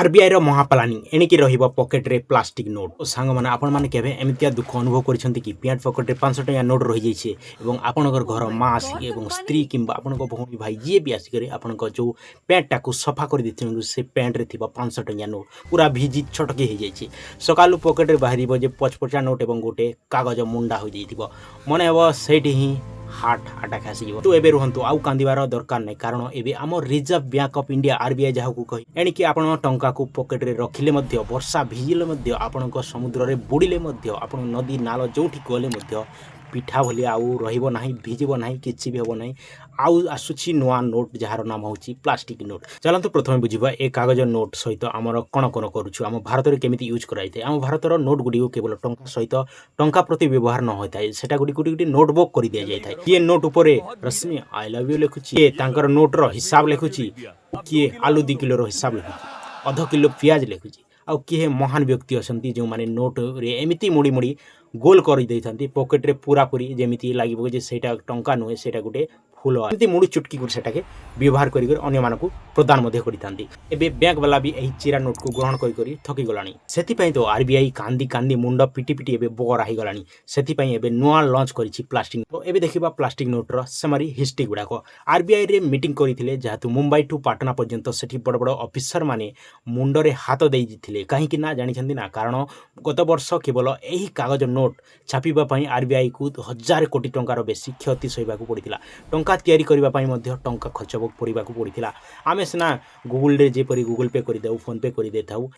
RBI रो महाप्लानिंग एणिकी रहिबो pocket रे plastic note सांग माने आपण माने केबे एमितिया दुख अनुभव करिसंती कि पैंट पॉकेट रे 500 टका नोट रहि जाइछे एवं आपनकर घर मां आसी एवं स्त्री किंबा आपनकर भौणी भाई जे भी आसी करे आपनकर जो पैंट टाकू सफा कर दिथिन से पैंट रे थिबा 500 टका नोट पूरा भिजी छटकी हे जाइछे सकालु पॉकेट रे बाहरिबो जे 55 नोट एवं गोटे कागज मुंडा हो जाइथिबो मने हेबो सेठी ही हार्ट अटैक आसीଯିବ तो एबे रुहंतु आउ कांदिबार दरकार नै कारण एबे आम reserve bank of India RBI जाहाकू कहि एणिकी आपण टंका को पॉकेट रे रखिले मध्य वर्षा भिजिले मध्य आपणक समुद्र रे बुडिले मध्य आपण नदी नाल जोठी गले मध्य पिठा भली आउ रहिबो नाही भिजिबो नाही किछि भी होबो नाही आउ आसुछि नुआ नोट जहार नाम होछि प्लास्टिक नोट चलंतु प्रथमे बुझिबा ए कागज नोट सहित आमर कोन कोन करूछु आम भारत रे केमिति यूज कराइते आम भारत रो नोट गुडी केवल टंका सहित टंका प्रति व्यवहार न होइताय सेटा गुडी गुडी नोटबुक करि दिया जाइताय ये नोट ऊपर रश्मि आई लव यू लिखुछि ये तांकर नोट रो हिसाब लिखुछि किए आलू 2 किलो रो हिसाब लिखुछि आधा किलो प्याज लिखुछि आ किए महान व्यक्ति असंती जो माने नोट रे एमिति मुड़ी मुड़ी गोल कर देइथांती पॉकेट रे पूरा पूरी जेमिति लागिबो जे सेटा टंका नुहे सेटा गुटे फूल एमती मुड़ी चुटकी कर सेटा के व्यवहार करी अन्य मानकु प्रदान मध्य करिथांती एबे बैंक वाला भी एही चिरा नोट को ग्रहण करी थकी गलानी सेति पई तो आरबीआई कांदी कांदी मुंड पिटी पिटी एबे बगरा ही गलानी सेति पई एबे नुआ लॉन्च करिछि प्लास्टिक तो एबे देखिबा प्लास्टिक नोट रो समरी हिस्ट्री गुडा को आरबीआई रे मीटिंग करिथिले जातु मुंबई टू पाटना पर्यंत सेठी बड़ बड़ ऑफिसर माने मुंड रे हाथ देई दिथिले काहे कि ना जानि छंदी ना कारण गत वर्ष केवल एही कागज नोट छापिबा पई आरबीआई को 1000 कोटी टंकार बेसी क्षति सहिबा को पड़िथिला टंका तैयारी करबा पई मध्य टंका खर्च पड़िबा को पड़िथिला आमे सिना गूगल रे जे परी गूगल पे करि देउ फोन पे करि देथाउ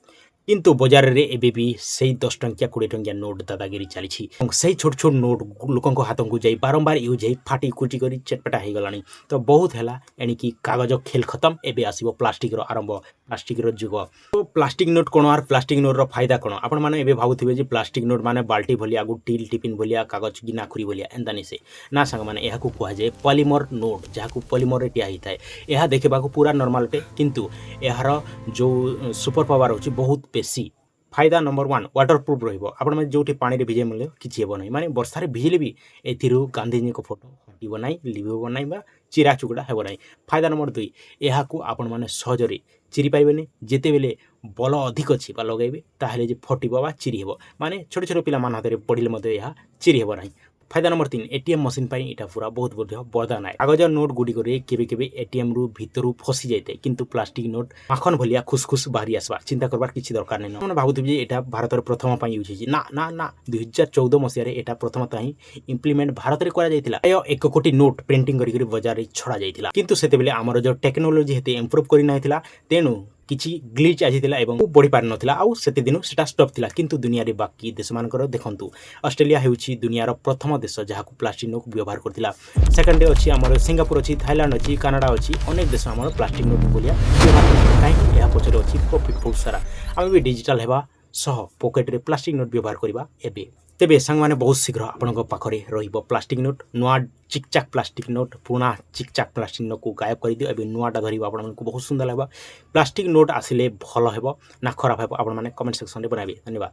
किंतु बाजार रे एबे भी सही 10 टंकिया 20 टंकिया नोट दादागिरी चली सही छोट छोट नोट लोक हाथ को जाई बारंबार यूज है फाटी कुटी करी चटपटा हो गलानी तो बहुत है एणिकी कागज खेल खत्म एबे आसीबो प्लास्टिक रो आरंभ प्लास्टिक रो जुग तो प्लास्टिक नोट कोन आर प्लास्टिक नोट रो फायदा कोन आपण माने एबे भाबुथिबे जे प्लास्टिक नोट माने बाल्टी भलिया गु टील टिफिन भलिया कागज गिना खुरी भलिया एंदानी से ना संग माने एहा को कुआ जाय पॉलीमर नोट जाहाकू पॉलीमर रे टिया हिथाय एहा देखबा को पूरा नॉर्मल टे किंतु एहार जो सुपर पावर होची बहुत बेसी फायदा नंबर 1 वाटरप्रूफ रहिबो आपण में जोठी पानी रे भिजे मिले किछि हेबो नै माने वर्षा रे भिजिले भी एथिरु गांधीजी को फोटो हटिबो नै लिबिबो नै बा चिरा चुगडा हेबो नै फायदा नंबर 2 एहा को आपण माने सहजरे चिरी पाइबेनी जेते बेले बल अधिक अछि बा लगाइबे ताहले जे फटिबो बा चिरी हेबो माने छोट छोट पिला मान हाथे पडिले मते एहा चिरी हेबो नै फायदा नंबर 3 एटीएम मशीन पाई इटा पूरा बहुत बढ़िया वरदान है कागज नोट गुडी करे केबे केबे एटीएम रु भितरु फसी जाइते किंतु प्लास्टिक नोट माखन भलिया खुसखुस बाहरी आसबा चिंता करबार किछि दरकार नै मन भाबुथि जे एटा भारत रे प्रथम पाई यूज हिछि ना ना ना 2014 मसिया रे एटा प्रथम ताही इंप्लीमेंट भारत रे करा जाइतिला 1 कोटी नोट प्रिंटिंग करी करी बाजार रे छडा जाइतिला किंतु सेते बेले हमर जो टेक्नोलॉजी हेते इंप्रूव करी नाइतिला तेनु किछि ग्लिच आजितिला एवं बढ़ी पार नथिला आउ सेते दिनु सेटा स्टॉप थिला किंतु दुनिया रे बाकी देश मानकर देखंतु ऑस्ट्रेलिया हेउछि दुनिया रो प्रथम देश जहाकू प्लास्टिक नोट व्यवहार करथिला सेकंड डे अछि हमर सिंगापुर अछि थाईलैंड अछि कनाडा अछि अनेक देश हमर प्लास्टिक नोट बोलिया व्यवहार करथिला काहे या पछरे अछि प्रॉफिट बहुत सारा हम भी डिजिटल हेबा सह पॉकेट रे प्लास्टिक नोट व्यवहार करबा एबे तेबे संग माने बहुत शीघ्र आपनक पाखरे रहिबो प्लास्टिक नोट नुआ चिकचाक प्लास्टिक नोट पुना चिकचाक प्लास्टिक नोट को गायब कर दियो एबे नुआटा धरिबो आपन को बहुत सुंदर लागबा प्लास्टिक नोट आसिले भलो हेबो ना खराब हेबो आपन माने कमेंट सेक्शन रे बनाबे धन्यवाद।